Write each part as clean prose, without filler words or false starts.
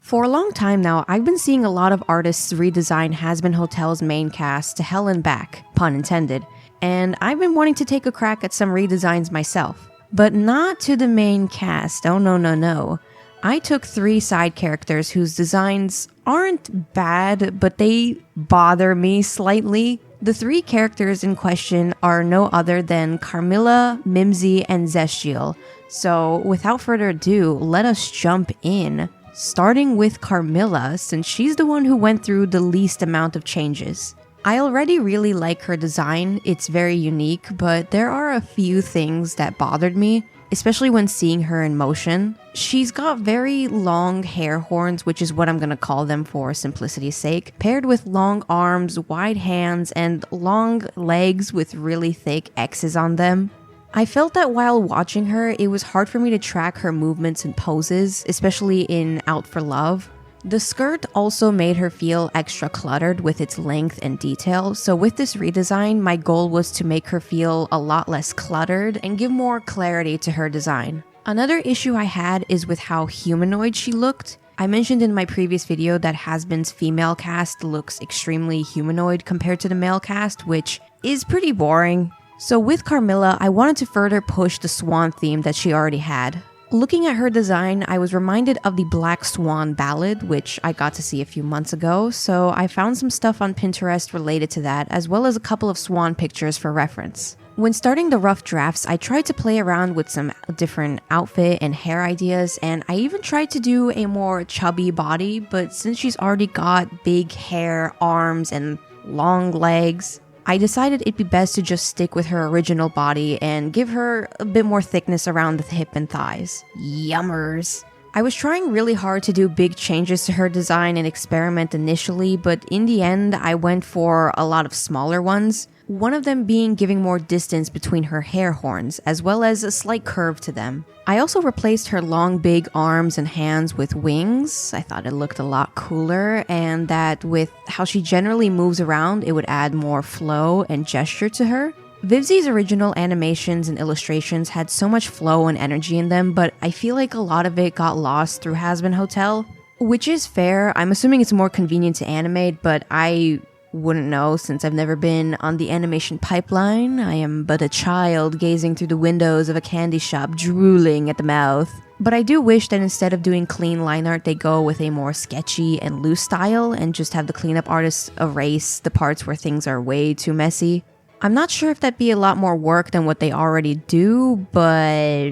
For a long time now, I've been seeing a lot of artists redesign Hazbin Hotel's main cast to hell and back, pun intended, and I've been wanting to take a crack at some redesigns myself. But not to the main cast, oh no. I took 3 side characters whose designs aren't bad, but they bother me slightly. The 3 characters in question are no other than Carmilla, Mimsy, and Zestiel. So without further ado, let us jump in. Starting with Carmilla, since she's the one who went through the least amount of changes. I already really like her design, it's very unique, but there are a few things that bothered me, especially when seeing her in motion. She's got very long hair horns, which is what I'm gonna call them for simplicity's sake, paired with long arms, wide hands, and long legs with really thick X's on them. I felt that while watching her, it was hard for me to track her movements and poses, especially in Out for Love. The skirt also made her feel extra cluttered with its length and detail, so with this redesign, my goal was to make her feel a lot less cluttered and give more clarity to her design. Another issue I had is with how humanoid she looked. I mentioned in my previous video that Hazbin's female cast looks extremely humanoid compared to the male cast, which is pretty boring. So with Carmilla, I wanted to further push the swan theme that she already had. Looking at her design, I was reminded of the Black Swan ballad, which I got to see a few months ago, so I found some stuff on Pinterest related to that, as well as a couple of swan pictures for reference. When starting the rough drafts, I tried to play around with some different outfit and hair ideas, and I even tried to do a more chubby body, but since she's already got big hair, arms, and long legs, I decided it'd be best to just stick with her original body and give her a bit more thickness around the hip and thighs. Yummers! I was trying really hard to do big changes to her design and experiment initially, but in the end, I went for a lot of smaller ones. One of them being giving more distance between her hair horns, as well as a slight curve to them. I also replaced her long big arms and hands with wings. I thought it looked a lot cooler, and that with how she generally moves around, it would add more flow and gesture to her. Vivzi's original animations and illustrations had so much flow and energy in them, but I feel like a lot of it got lost through Hazbin Hotel. Which is fair, I'm assuming it's more convenient to animate, but I wouldn't know since I've never been on the animation pipeline. I am but a child gazing through the windows of a candy shop, drooling at the mouth. But I do wish that instead of doing clean line art, they go with a more sketchy and loose style and just have the cleanup artists erase the parts where things are way too messy. I'm not sure if that'd be a lot more work than what they already do, but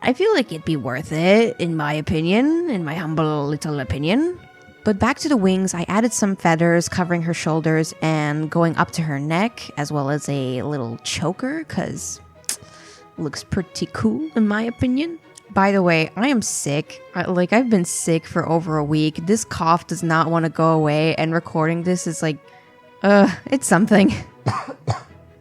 I feel like it'd be worth it, in my opinion, in my humble little opinion. But back to the wings, I added some feathers covering her shoulders and going up to her neck, as well as a little choker, cause looks pretty cool in my opinion. By the way, I am sick. I've been sick for over a week. This cough does not want to go away, and recording this is like, it's something.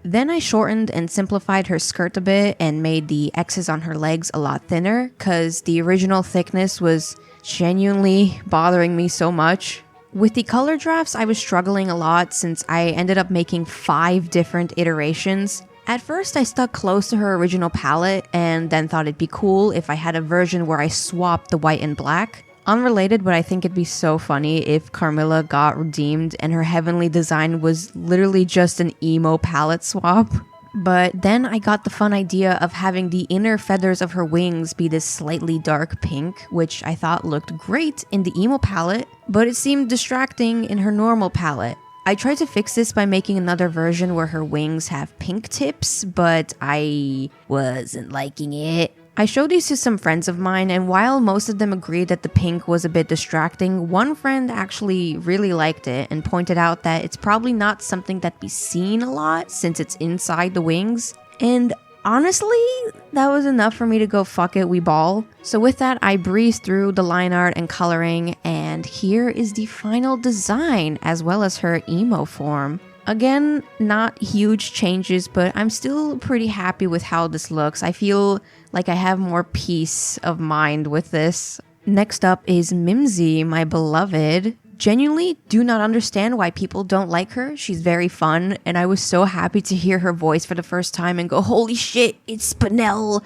Then I shortened and simplified her skirt a bit and made the X's on her legs a lot thinner, cause the original thickness was genuinely bothering me so much. With the color drafts, I was struggling a lot since I ended up making 5 different iterations. At first, I stuck close to her original palette and then thought it'd be cool if I had a version where I swapped the white and black. Unrelated, but I think it'd be so funny if Carmilla got redeemed and her heavenly design was literally just an emo palette swap. But then I got the fun idea of having the inner feathers of her wings be this slightly dark pink, which I thought looked great in the emo palette, but it seemed distracting in her normal palette. I tried to fix this by making another version where her wings have pink tips, but I wasn't liking it. I showed these to some friends of mine, and while most of them agreed that the pink was a bit distracting, one friend actually really liked it and pointed out that it's probably not something that'd be seen a lot since it's inside the wings. And honestly, that was enough for me to go fuck it, we ball. So with that, I breezed through the line art and coloring, and here is the final design as well as her emo form. Again, not huge changes, but I'm still pretty happy with how this looks. I feel like I have more peace of mind with this. Next up is Mimsy, my beloved. Genuinely do not understand why people don't like her. She's very fun, and I was so happy to hear her voice for the first time and go, holy shit, it's Spinel,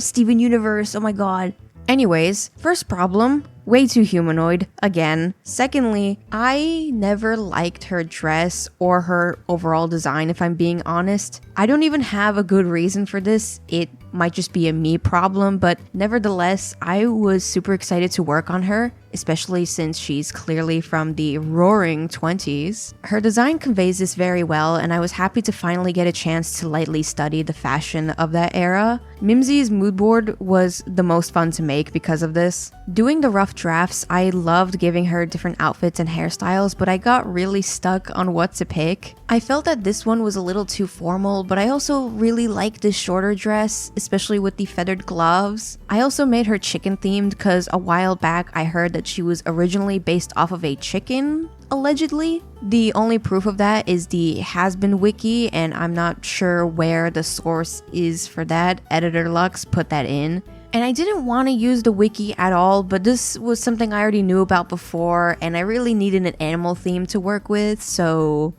Steven Universe, oh my god. Anyways, first problem, Way too humanoid, again. Secondly, I never liked her dress or her overall design, if I'm being honest. I don't even have a good reason for this. It might just be a me problem, but nevertheless, I was super excited to work on her, especially since she's clearly from the roaring 20s. Her design conveys this very well, and I was happy to finally get a chance to lightly study the fashion of that era. Mimzi's mood board was the most fun to make because of this. Doing the rough drafts, I loved giving her different outfits and hairstyles, but I got really stuck on what to pick. I felt that this one was a little too formal, but I also really liked this shorter dress, especially with the feathered gloves. I also made her chicken themed because a while back I heard that she was originally based off of a chicken, allegedly. The only proof of that is the Hazbin wiki, and I'm not sure where the source is for that. Editor Lux put that in. And I didn't want to use the wiki at all, but this was something I already knew about before, and I really needed an animal theme to work with, so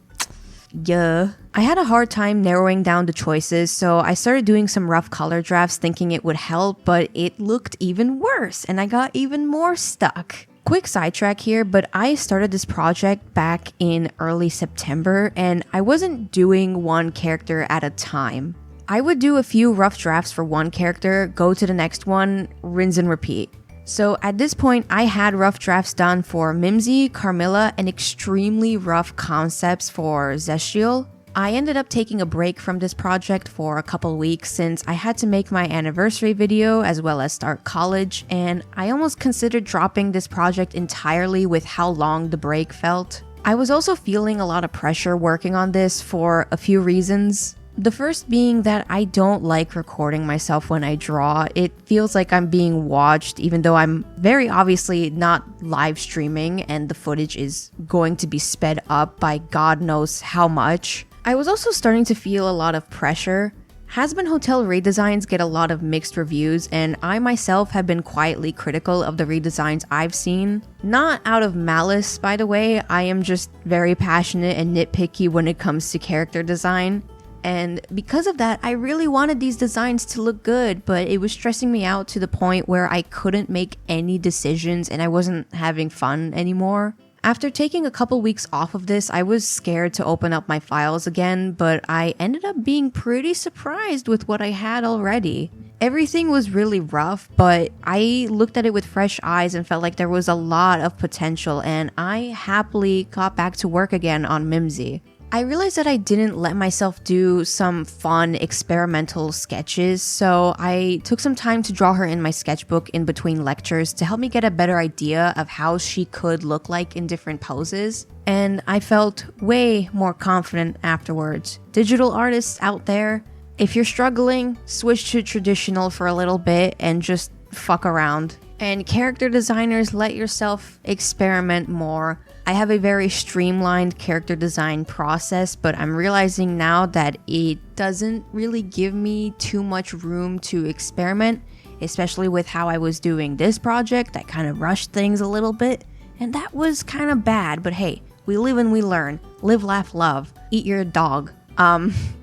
yeah. I had a hard time narrowing down the choices, so I started doing some rough color drafts thinking it would help, but it looked even worse, and I got even more stuck. Quick sidetrack here, but I started this project back in early September, and I wasn't doing one character at a time. I would do a few rough drafts for one character, go to the next one, rinse and repeat. So at this point, I had rough drafts done for Mimzi, Carmilla, and extremely rough concepts for Zestial. I ended up taking a break from this project for a couple weeks since I had to make my anniversary video as well as start college, and I almost considered dropping this project entirely with how long the break felt. I was also feeling a lot of pressure working on this for a few reasons. The first being that I don't like recording myself when I draw. It feels like I'm being watched, even though I'm very obviously not live streaming and the footage is going to be sped up by God knows how much. I was also starting to feel a lot of pressure. Hazbin Hotel redesigns get a lot of mixed reviews, and I myself have been quietly critical of the redesigns I've seen. Not out of malice, by the way, I am just very passionate and nitpicky when it comes to character design. And because of that, I really wanted these designs to look good, but it was stressing me out to the point where I couldn't make any decisions and I wasn't having fun anymore. After taking a couple weeks off of this, I was scared to open up my files again, but I ended up being pretty surprised with what I had already. Everything was really rough, but I looked at it with fresh eyes and felt like there was a lot of potential, and I happily got back to work again on Mimzi. I realized that I didn't let myself do some fun experimental sketches, so I took some time to draw her in my sketchbook in between lectures to help me get a better idea of how she could look like in different poses. And I felt way more confident afterwards. Digital artists out there, if you're struggling, switch to traditional for a little bit and just fuck around. And character designers, let yourself experiment more. I have a very streamlined character design process, but I'm realizing now that it doesn't really give me too much room to experiment, especially with how I was doing this project. I kind of rushed things a little bit, and that was kind of bad, but hey, we live and we learn. Live, laugh, love. Eat your dog.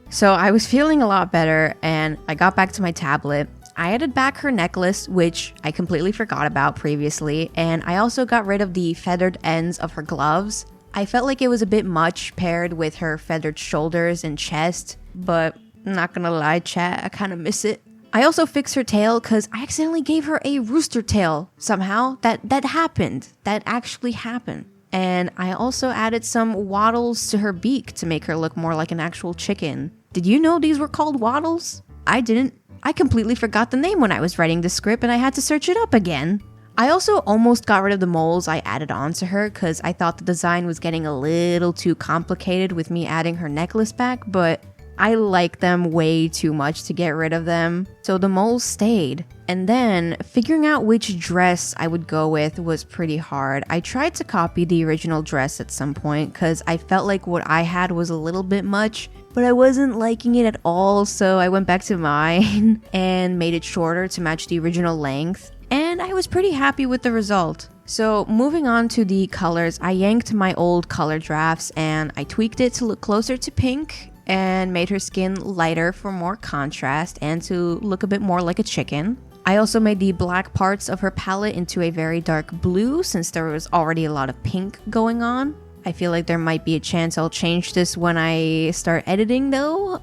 So I was feeling a lot better, and I got back to my tablet. I added back her necklace, which I completely forgot about previously, and I also got rid of the feathered ends of her gloves. I felt like it was a bit much paired with her feathered shoulders and chest, but I'm not gonna lie, chat, I kind of miss it. I also fixed her tail because I accidentally gave her a rooster tail somehow. That happened. That actually happened. And I also added some wattles to her beak to make her look more like an actual chicken. Did you know these were called wattles? I didn't. I completely forgot the name when I was writing the script and I had to search it up again. I also almost got rid of the moles I added onto her because I thought the design was getting a little too complicated with me adding her necklace back, but I like them way too much to get rid of them, so the moles stayed. And then, figuring out which dress I would go with was pretty hard. I tried to copy the original dress at some point because I felt like what I had was a little bit much, but I wasn't liking it at all, so I went back to mine and made it shorter to match the original length, and I was pretty happy with the result. So moving on to the colors, I yanked my old color drafts and I tweaked it to look closer to pink and made her skin lighter for more contrast and to look a bit more like a chicken. I also made the black parts of her palette into a very dark blue since there was already a lot of pink going on. I feel like there might be a chance I'll change this when I start editing though.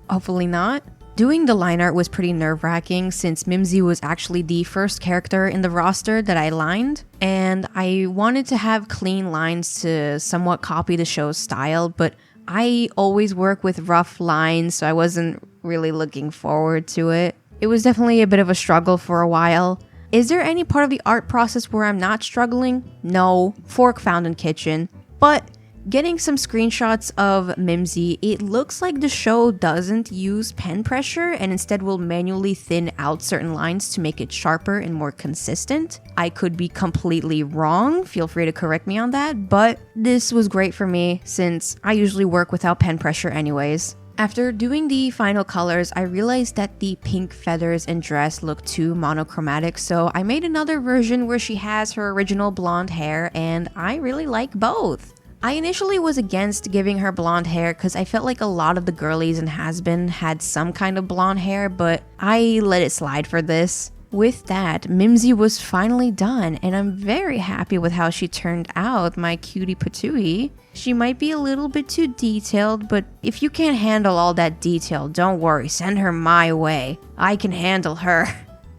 Hopefully not. Doing the line art was pretty nerve-wracking since Mimsy was actually the first character in the roster that I lined, and I wanted to have clean lines to somewhat copy the show's style, but I always work with rough lines, so I wasn't really looking forward to it. It was definitely a bit of a struggle for a while. Is there any part of the art process where I'm not struggling? No, fork found in kitchen, but getting some screenshots of Mimsy, it looks like the show doesn't use pen pressure and instead will manually thin out certain lines to make it sharper and more consistent. I could be completely wrong, feel free to correct me on that, but this was great for me since I usually work without pen pressure anyways. After doing the final colors, I realized that the pink feathers and dress looked too monochromatic, so I made another version where she has her original blonde hair, and I really like both. I initially was against giving her blonde hair because I felt like a lot of the girlies in Hazbin had some kind of blonde hair, but I let it slide for this. With that, Mimsy was finally done, and I'm very happy with how she turned out, my cutie patootie. She might be a little bit too detailed, but if you can't handle all that detail, don't worry, send her my way. I can handle her.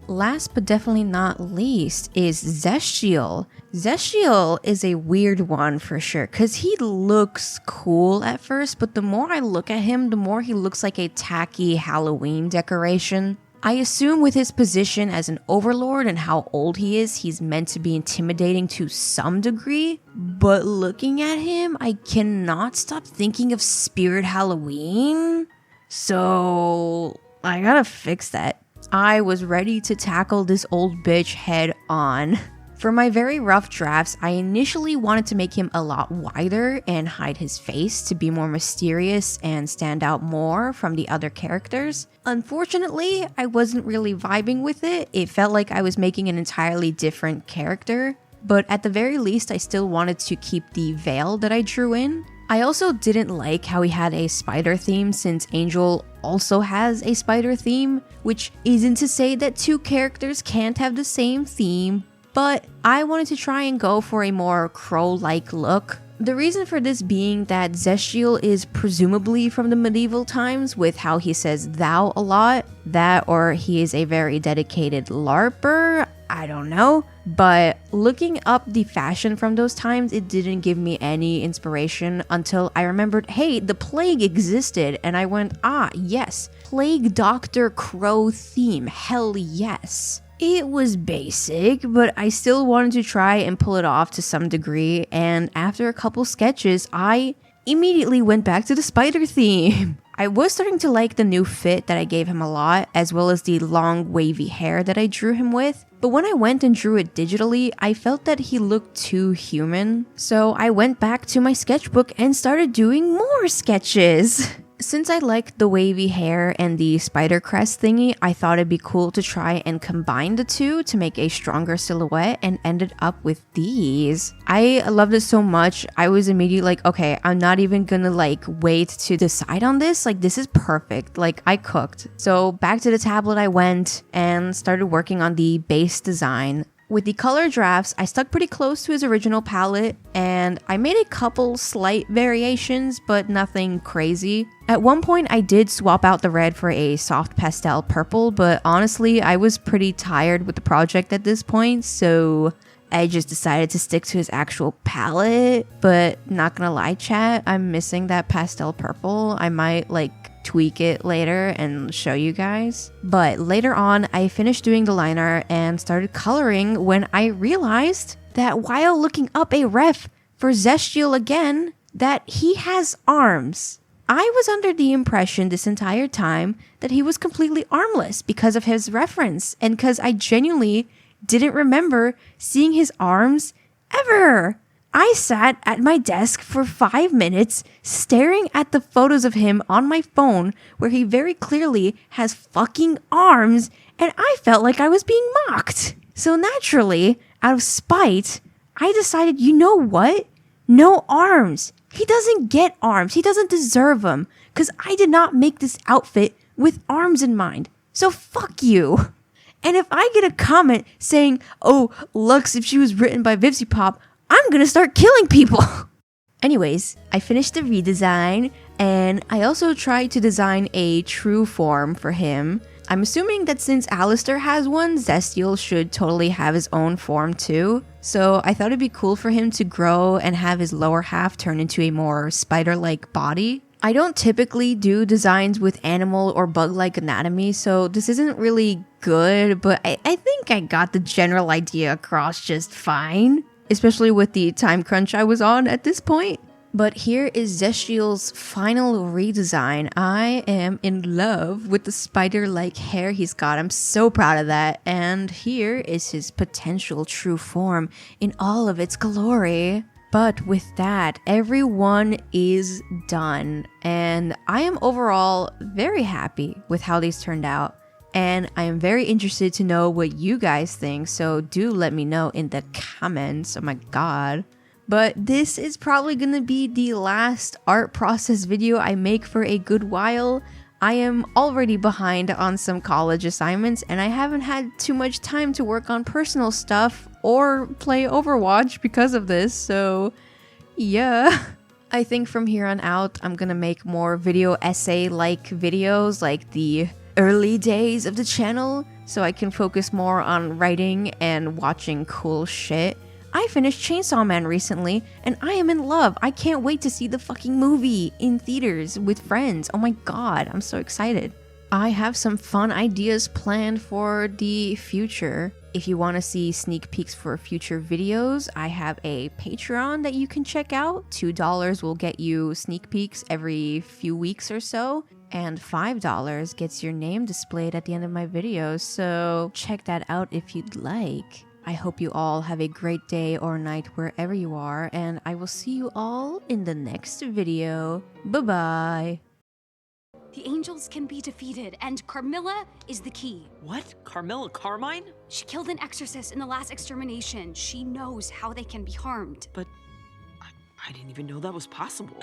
Last but definitely not least is Zestial. Zestial is a weird one for sure, because he looks cool at first, but the more I look at him, the more he looks like a tacky Halloween decoration. I assume with his position as an overlord and how old he is, he's meant to be intimidating to some degree, but looking at him, I cannot stop thinking of Spirit Halloween. So I gotta fix that. I was ready to tackle this old bitch head on. For my very rough drafts, I initially wanted to make him a lot wider and hide his face to be more mysterious and stand out more from the other characters. Unfortunately, I wasn't really vibing with it. It felt like I was making an entirely different character, but at the very least, I still wanted to keep the veil that I drew in. I also didn't like how he had a spider theme since Angel also has a spider theme, which isn't to say that two characters can't have the same theme, but I wanted to try and go for a more crow-like look. The reason for this being that Zestial is presumably from the medieval times with how he says thou a lot, that or he is a very dedicated LARPer, I don't know. But looking up the fashion from those times, it didn't give me any inspiration until I remembered, hey, the plague existed, and I went, ah, yes, Plague Doctor Crow theme, hell yes. It was basic, but I still wanted to try and pull it off to some degree, and after a couple sketches, I immediately went back to the spider theme. I was starting to like the new fit that I gave him a lot, as well as the long wavy hair that I drew him with. But when I went and drew it digitally, I felt that he looked too human. So I went back to my sketchbook and started doing more sketches. Since I liked the wavy hair and the spider crest thingy, I thought it'd be cool to try and combine the two to make a stronger silhouette and ended up with these. I love this so much. I was immediately like, okay, I'm not even gonna wait to decide on this. This is perfect. I cooked. So back to the tablet I went and started working on the base design. With the color drafts, I stuck pretty close to his original palette, and I made a couple slight variations, but nothing crazy. At one point, I did swap out the red for a soft pastel purple, but honestly, I was pretty tired with the project at this point, so I just decided to stick to his actual palette. But not gonna lie, chat, I'm missing that pastel purple. I might tweak it later and show you guys. But later on, I finished doing the line art and started coloring when I realized that while looking up a ref for Zestial again, that he has arms. I was under the impression this entire time that he was completely armless because of his reference and because I genuinely didn't remember seeing his arms ever. I sat at my desk for 5 minutes staring at the photos of him on my phone where he very clearly has fucking arms, and I felt like I was being mocked. So naturally, out of spite, I decided, you know what? No arms. He doesn't get arms. He doesn't deserve them because I did not make this outfit with arms in mind. So fuck you. And if I get a comment saying, oh, Lux, if she was written by vivziepop, I'm gonna start killing people. Anyways, I finished the redesign, and I also tried to design a true form for him. I'm assuming that since Alistair has one, Zestial should totally have his own form too. So I thought it'd be cool for him to grow and have his lower half turn into a more spider-like body. I don't typically do designs with animal or bug-like anatomy, so this isn't really good, but I think I got the general idea across just fine, especially with the time crunch I was on at this point. But here is Zestial's final redesign. I am in love with the spider-like hair he's got. I'm so proud of that. And here is his potential true form in all of its glory. But with that, everyone is done. And I am overall very happy with how these turned out. And I am very interested to know what you guys think. So do let me know in the comments. Oh my god. But this is probably gonna be the last art process video I make for a good while. I am already behind on some college assignments and I haven't had too much time to work on personal stuff or play Overwatch because of this, so yeah. I think from here on out I'm gonna make more video essay-like videos like the early days of the channel so I can focus more on writing and watching cool shit. I finished Chainsaw Man recently, and I am in love. I can't wait to see the fucking movie in theaters with friends. Oh my god, I'm so excited. I have some fun ideas planned for the future. If you want to see sneak peeks for future videos, I have a Patreon that you can check out. $2 will get you sneak peeks every few weeks or so, and $5 gets your name displayed at the end of my videos, so check that out if you'd like. I hope you all have a great day or night wherever you are, and I will see you all in the next video. Bye-bye. The angels can be defeated, and Carmilla is the key. What? Carmilla Carmine? She killed an exorcist in the last extermination. She knows how they can be harmed. But I didn't even know that was possible.